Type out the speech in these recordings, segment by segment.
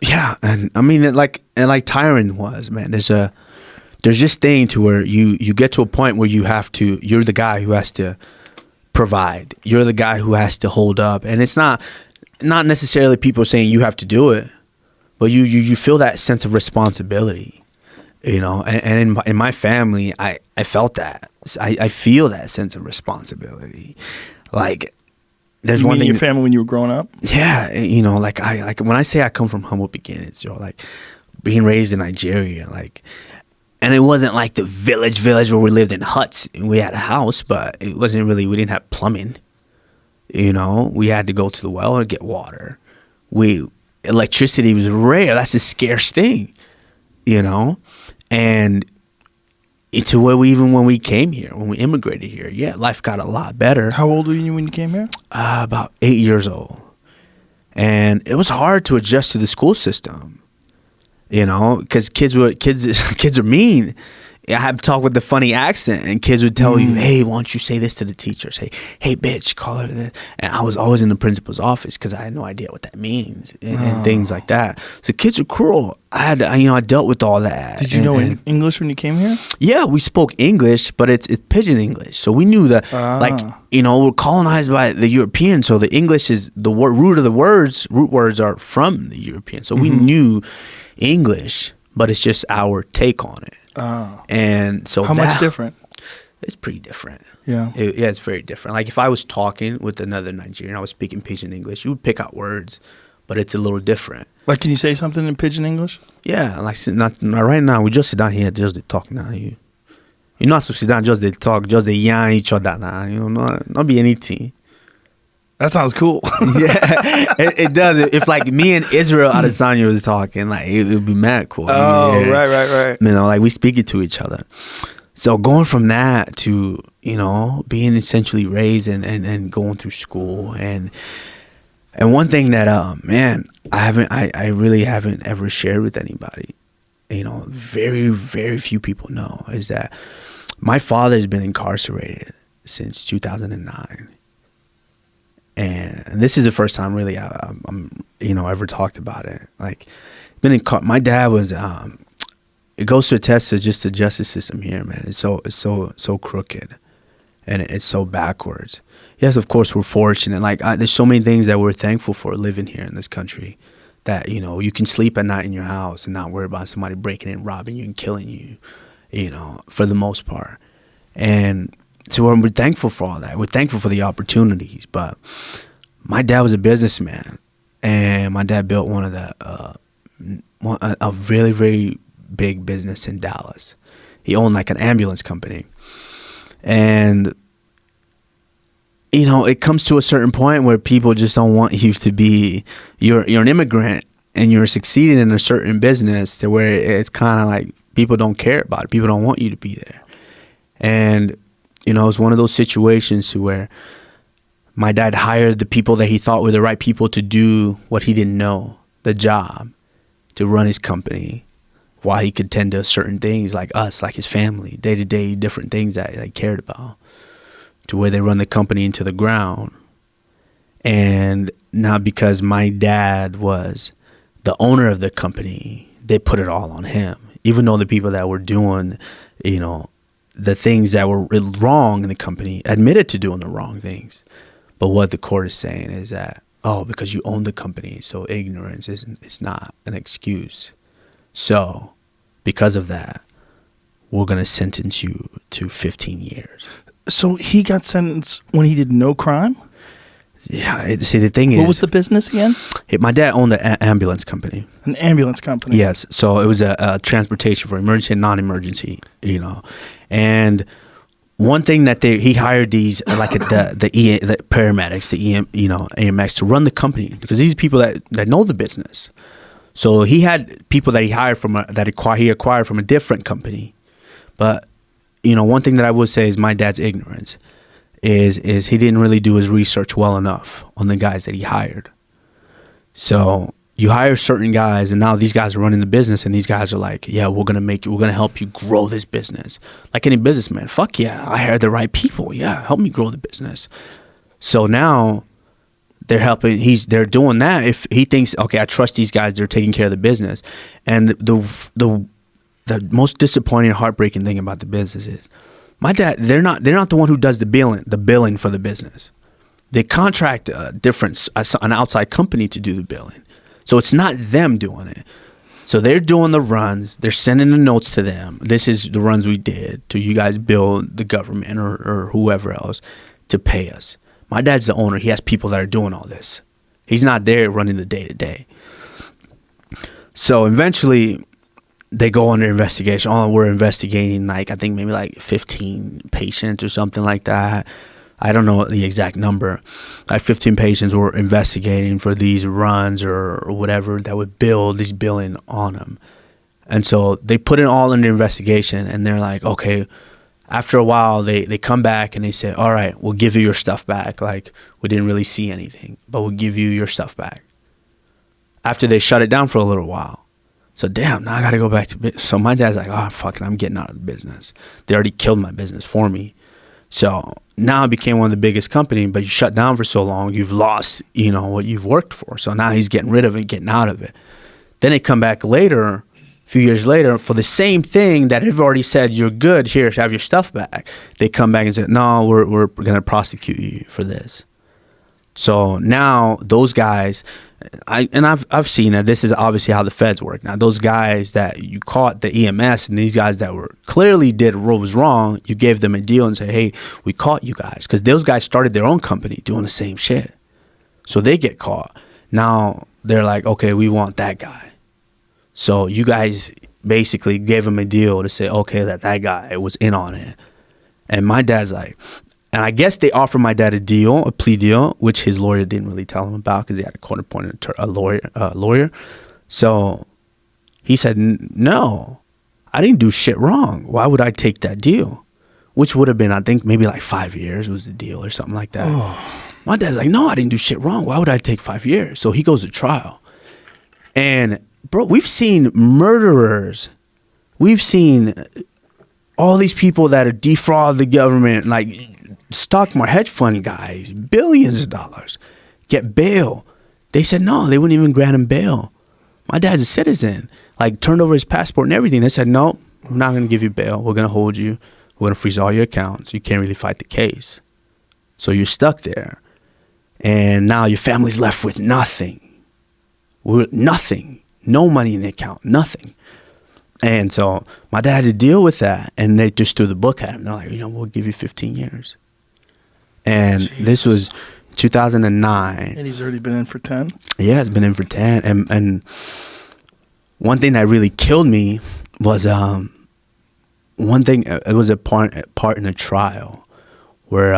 Yeah, and I mean, like Tyron was, man. There's this thing to where you get to a point where you're the guy who has to provide. You're the guy who has to hold up, and it's not necessarily people saying you have to do it, but you feel that sense of responsibility, you know. And in my family, I felt that. I feel that sense of responsibility, like. There's one thing in your family when you were growing up? Yeah, you know, like when I say I come from humble beginnings, you know, like being raised in Nigeria, like, and it wasn't like the village where we lived in huts. We had a house, but it wasn't really. We didn't have plumbing. You know, we had to go to the well to get water. Electricity was rare. That's a scarce thing. You know, and to where when we came here, when we immigrated here, yeah, life got a lot better. How old were you when you came here? About 8 years old. And it was hard to adjust to the school system, you know, because kids are mean. I had to talk with the funny accent, and kids would tell you, hey, why don't you say this to the teachers? Hey, bitch, call her this. And I was always in the principal's office because I had no idea what that means and things like that. So kids are cruel. I dealt with all that. Did you know English when you came here? Yeah, we spoke English, but it's pidgin English. So we knew that, like, you know, we're colonized by the Europeans. So the English is the root words are from the European. So we knew English, but it's just our take on it. Oh. And so how much different? It's pretty different. Yeah. It's very different. Like if I was talking with another Nigerian, I was speaking pidgin English, you would pick out words, but it's a little different. Like, can you say something in pidgin English? Yeah, like not right now. We just sit down here, just to talk now. You're not supposed to sit down just to talk, just to yarn each other now. You know, not be anything. That sounds cool. Yeah, it does. If like me and Israel Adesanya was talking, like it would be mad cool. Oh, right. You know, like we speak it to each other. So going from that to, you know, being essentially raised and going through school and one thing that man, I really haven't ever shared with anybody, you know, very, very few people know, is that my father's been incarcerated since 2009. And this is the first time really I'm you know, ever talked about it. Like, my dad was it goes to attest to just the justice system here, man. It's so crooked, and it's so backwards. Yes, of course we're fortunate. Like there's so many things that we're thankful for living here in this country. That, you know, you can sleep at night in your house and not worry about somebody breaking in, robbing you, and killing you. You know, for the most part, and. So we're thankful for all that. We're thankful for the opportunities. But my dad was a businessman, and my dad built a really, very big business in Dallas. He owned like an ambulance company, and you know, it comes to a certain point where people just don't want you to be. You're an immigrant, and you're succeeding in a certain business to where it's kind of like people don't care about it. People don't want you to be there, and you know, it's one of those situations where my dad hired the people that he thought were the right people to do what he didn't know, the job, to run his company, while he could tend to certain things like us, like his family, day-to-day different things that they cared about, to where they run the company into the ground. And now because my dad was the owner of the company, they put it all on him, even though the people that were doing, you know, the things that were wrong in the company admitted to doing the wrong things. But what the court is saying is that, oh, because you own the company, so ignorance is not an excuse. So because of that, we're going to sentence you to 15 years. So he got sentenced when he did no crime? Yeah, see, the thing is... What was the business again? My dad owned an ambulance company. An ambulance company? Yes. So it was a transportation for emergency and non-emergency, you know. And one thing that he hired these, like the paramedics, AMX, to run the company, because these are people that know the business. So he had people that he hired he acquired from a different company. But, you know, one thing that I would say is my dad's ignorance. Is he didn't really do his research well enough on the guys that he hired. So you hire certain guys, and now these guys are running the business, and these guys are like, yeah, we're gonna help you grow this business. Like any businessman, fuck yeah, I hired the right people. Yeah, help me grow the business. So now they're helping. They're doing that. If he thinks, okay, I trust these guys, they're taking care of the business. And the most disappointing, heartbreaking thing about the business is, my dad. They're not the one who does the billing for the business. They contract an outside company to do the billing, so it's not them doing it. So they're doing the runs. They're sending the notes to them. This is the runs we did to you guys, bill the government or whoever else to pay us. My dad's the owner. He has people that are doing all this. He's not there running the day-to-day. So eventually, they go under investigation. Oh, we're investigating, like, I think maybe like 15 patients or something like that. I don't know the exact number. Like 15 patients were investigating for these runs or whatever that would build this billing on them. And so they put it all under investigation, and they're like, okay. After a while, they come back and they say, all right, we'll give you your stuff back. Like, we didn't really see anything, but we'll give you your stuff back. After they shut it down for a little while. So, damn, now I got to go back to business. So my dad's like, oh, fuck it, I'm getting out of the business. They already killed my business for me. So now it became one of the biggest companies, but you shut down for so long, you've lost, what you've worked for. So now he's getting rid of it, getting out of it. Then they come back later, a few years later, for the same thing that have already said, you're good, here, have your stuff back. They come back and say, no, we're going to prosecute you for this. So now those guys, I've seen that this is obviously how the feds work. Now those guys that you caught, the EMS, and these guys that were clearly did what was wrong, you gave them a deal and say, hey, we caught you guys, because those guys started their own company doing the same shit. So they get caught. Now they're like, okay, we want that guy. So you guys basically gave him a deal to say, okay, that guy was in on it. And my dad's like, and I guess they offered my dad a plea deal, which his lawyer didn't really tell him about because he had a court-appointed lawyer. So he said, no, I didn't do shit wrong. Why would I take that deal? Which would have been, I think, maybe like 5 years was the deal or something like that. Oh. My dad's like, no, I didn't do shit wrong. Why would I take 5 years? So he goes to trial. And bro, we've seen murderers. We've seen all these people that are defraud the government, like stock market hedge fund guys, billions of dollars, get bail. They said no, they wouldn't even grant him bail. My dad's a citizen, like turned over his passport and everything. They said, no, we're not going to give you bail. We're going to hold you. We're going to freeze all your accounts. You can't really fight the case. So you're stuck there. And now your family's left with nothing. Nothing. No money in the account, nothing. And so my dad had to deal with that, and they just threw the book at him. They're like, we'll give you 15 years. And Jesus. This was 2009. And he's already been in for 10? Yeah, he's been in for 10. And one thing that really killed me was one thing, it was a part in a trial where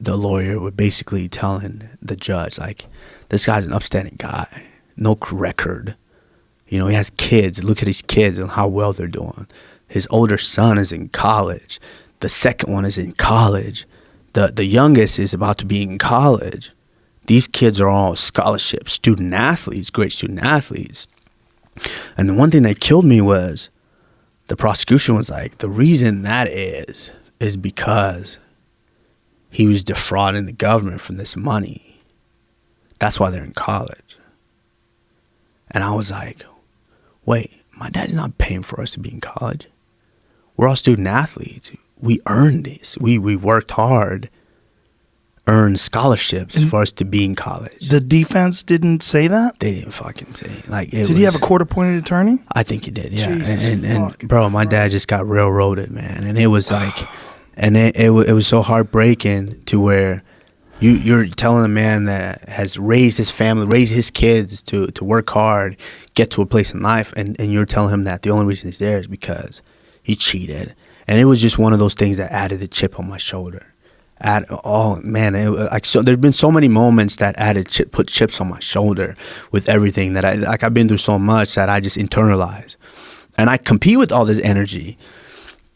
the lawyer was basically telling the judge, like, this guy's an upstanding guy, no record. He has kids. Look at his kids and how well they're doing. His older son is in college. The second one is in college. The youngest is about to be in college. These kids are all scholarship student athletes, great student athletes. And the one thing that killed me was the prosecution was like, the reason that is because he was defrauding the government from this money. That's why they're in college. And I was like, wait, my dad's not paying for us to be in college. We're all student athletes. We earned this. We worked hard, earned scholarships for us to be in college. The defense didn't say that? They didn't fucking say it. Did he have a court-appointed attorney? I think he did, yeah. Jesus and bro, my dad just got railroaded, man. And it was like, and it was so heartbreaking to where you're telling a man that has raised his family, raised his kids to work hard, get to a place in life, and you're telling him that the only reason he's there is because he cheated. And it was just one of those things that added a chip on my shoulder. There've been so many moments that put chips on my shoulder with everything that I've been through so much that I just internalize, and I compete with all this energy.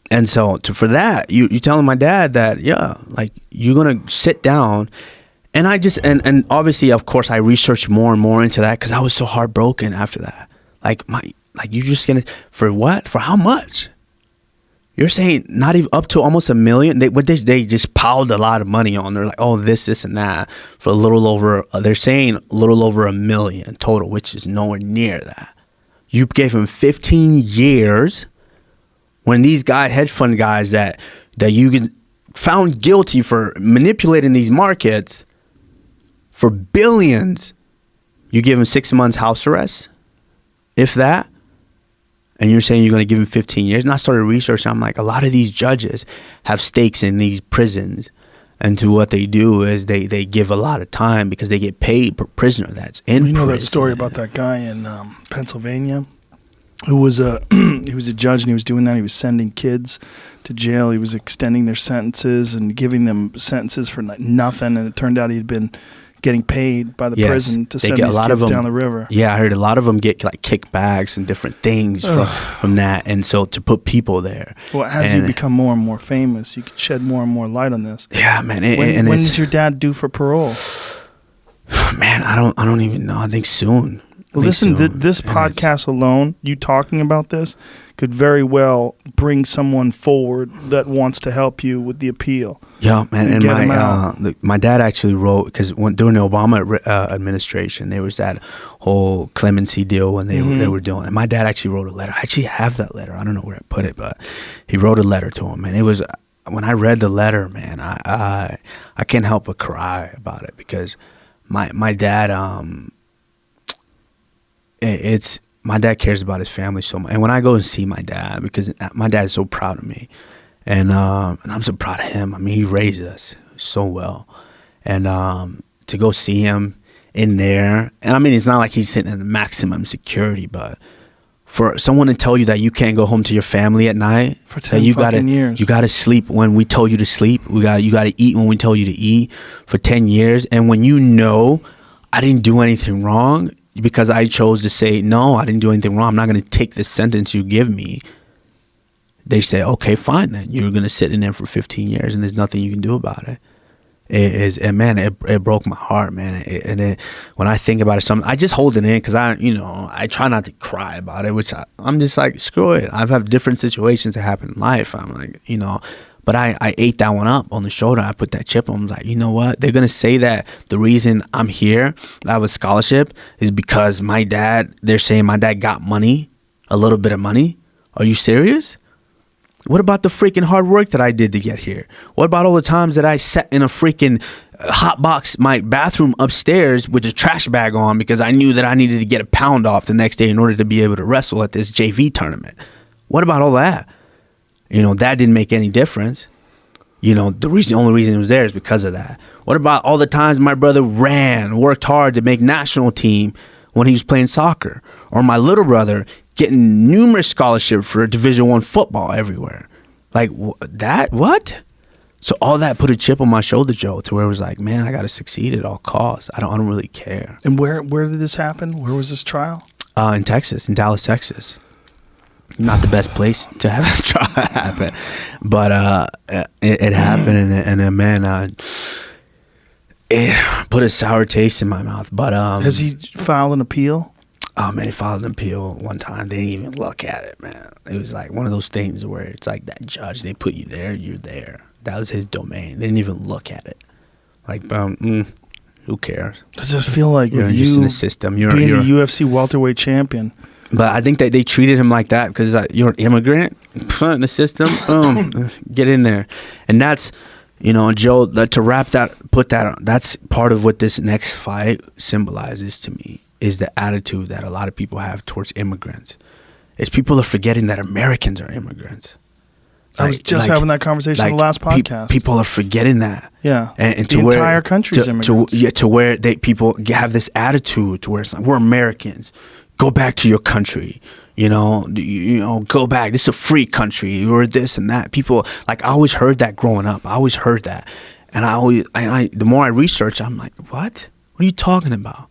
And so for that, you telling my dad that, yeah, like, you're going to sit down. And I just, and obviously, of course, I researched more and more into that because I was so heartbroken after that. Like, you just going to, for what? For how much? You're saying not even up to almost $1 million. They just piled a lot of money on. They're like, oh, this, and that for a little over. They're saying a little over $1 million total, which is nowhere near that. You gave him 15 years. When these hedge fund guys that you found guilty for manipulating these markets for billions, you give him 6 months house arrest, if that. And you're saying you're going to give him 15 years. And I started researching. I'm like, a lot of these judges have stakes in these prisons. And to what they do is they give a lot of time because they get paid per prisoner that's in prison. You know that story about that guy in Pennsylvania who was he was a judge and he was doing that. He was sending kids to jail. He was extending their sentences and giving them sentences for nothing. And it turned out he'd been getting paid by the prison to send these kids down the river. Yeah, I heard a lot of them get like kickbacks and different things from that. And so to put people there. Well, as you become more and more famous, you could shed more and more light on this. Yeah, man. When is your dad due for parole? Man, I don't even know. I think soon. Well, listen, this podcast alone, you talking about this, could very well bring someone forward that wants to help you with the appeal. Yeah, man, and my dad actually wrote, because during the Obama administration, there was that whole clemency deal when they were doing it. And my dad actually wrote a letter. I actually have that letter. I don't know where I put it, but he wrote a letter to him. And it was, when I read the letter, man, I can't help but cry about it because my dad, my dad cares about his family so much. And when I go and see my dad, because my dad is so proud of me, and I'm so proud of him. I mean, he raised us so well, and to go see him in there, and I mean, it's not like he's sitting in maximum security, but for someone to tell you that you can't go home to your family at night, for 10 years, you gotta sleep when we told you to sleep. You gotta eat when we told you to eat for 10 years, and when you know I didn't do anything wrong. Because I chose to say, no, I didn't do anything wrong. I'm not going to take this sentence you give me. They say, okay, fine then. You're going to sit in there for 15 years and there's nothing you can do about it. It broke my heart, man. When I think about it, I just hold it in because I try not to cry about it, which I'm just like, screw it. I've had different situations that happen in life. I'm like, but I ate that one up on the shoulder. I put that chip on. I was like, you know what? They're going to say that the reason I'm here, I have a scholarship, is because they're saying my dad got money, a little bit of money. Are you serious? What about the freaking hard work that I did to get here? What about all the times that I sat in a freaking hot box, my bathroom upstairs with a trash bag on because I knew that I needed to get a pound off the next day in order to be able to wrestle at this JV tournament? What about all that? That didn't make any difference. The only reason it was there is because of that. What about all the times my brother worked hard to make national team when he was playing soccer? Or my little brother getting numerous scholarships for Division I football everywhere. Like that, what? So all that put a chip on my shoulder, Joe, to where it was like, man, I got to succeed at all costs. I don't really care. And where did this happen? Where was this trial? In Texas, in Dallas, Texas. Not the best place to have a trial happen, but it happened, and man, it put a sour taste in my mouth. But has he filed an appeal? Oh man, he filed an appeal one time. They didn't even look at it, man. It was like one of those things where it's like that judge, they put you there, you're there. That was his domain. They didn't even look at it. Like, who cares? I just feel like you're just in the system. You're the UFC welterweight champion. But I think that they treated him like that because you're an immigrant in the system. Boom, get in there. And that's, Joe, to wrap that, put that on, that's part of what this next fight symbolizes to me, is the attitude that a lot of people have towards immigrants. It's people are forgetting that Americans are immigrants. I was just having that conversation in the last podcast. People are forgetting that. Yeah. And the entire country's immigrants. To where people have this attitude to where it's like, we're Americans. Go back to your country, go back. This is a free country. You're this and that. People, like, I always heard that growing up. I always heard that. And the more I research, I'm like, what? What are you talking about?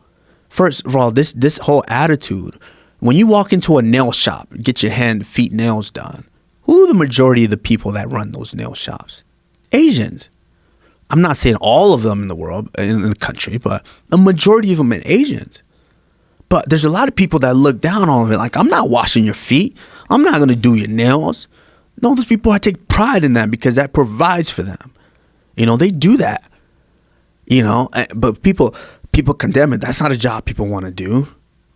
First of all, this whole attitude, when you walk into a nail shop, get your feet nails done, who are the majority of the people that run those nail shops? Asians. I'm not saying all of them in the world, in the country, but a majority of them are Asians. But there's a lot of people that look down on it. Like, I'm not washing your feet. I'm not going to do your nails. No, those people, I take pride in that because that provides for them. You know, they do that. You know, but people condemn it. That's not a job people want to do.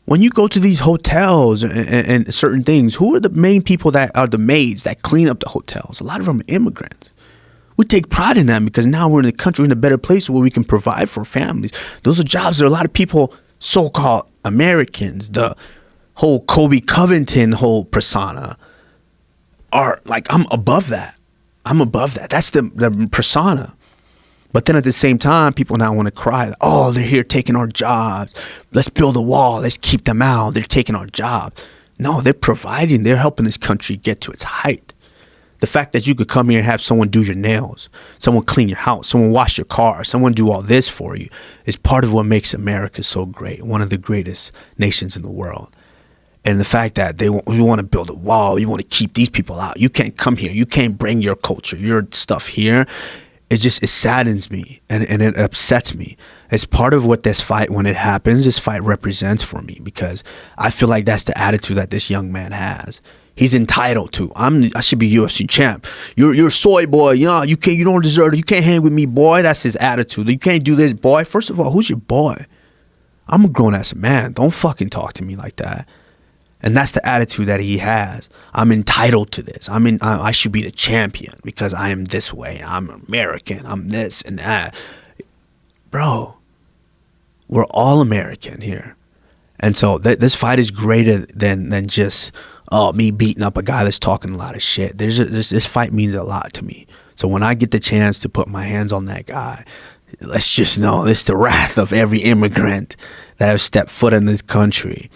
When you go to these hotels and certain things, who are the main people that are the maids that clean up the hotels? A lot of them are immigrants. We take pride in them because now we're in the country, we're in a better place where we can provide for families. Those are jobs that a lot of people, so-called Americans, the whole Kobe Covington whole persona, are like, I'm above that. I'm above that. That's the persona. But then at the same time, people now want to cry, oh, they're here taking our jobs. Let's build a wall. Let's keep them out. They're taking our jobs. No, they're providing. They're helping this country get to its height. The fact that you could come here and have someone do your nails, someone clean your house, someone wash your car, someone do all this for you is part of what makes America so great, one of the greatest nations in the world. And the fact that you want to build a wall, you want to keep these people out. You can't come here. You can't bring your culture, your stuff here. It saddens me and it upsets me. It's part of what this fight, when it happens, this fight represents for me, because I feel like that's the attitude that this young man has. He's entitled to. I should be UFC champ. You're a soy boy. You know, you don't deserve it. You can't hang with me, boy. That's his attitude. You can't do this, boy. First of all, who's your boy? I'm a grown ass man. Don't fucking talk to me like that. And that's the attitude that he has. I'm entitled to this. I should be the champion because I am this way. I'm American. I'm this and that. Bro, we're all American here. And so this fight is greater than just me beating up a guy that's talking a lot of shit. This fight means a lot to me. So when I get the chance to put my hands on that guy, let's just know this is the wrath of every immigrant that have stepped foot in this country.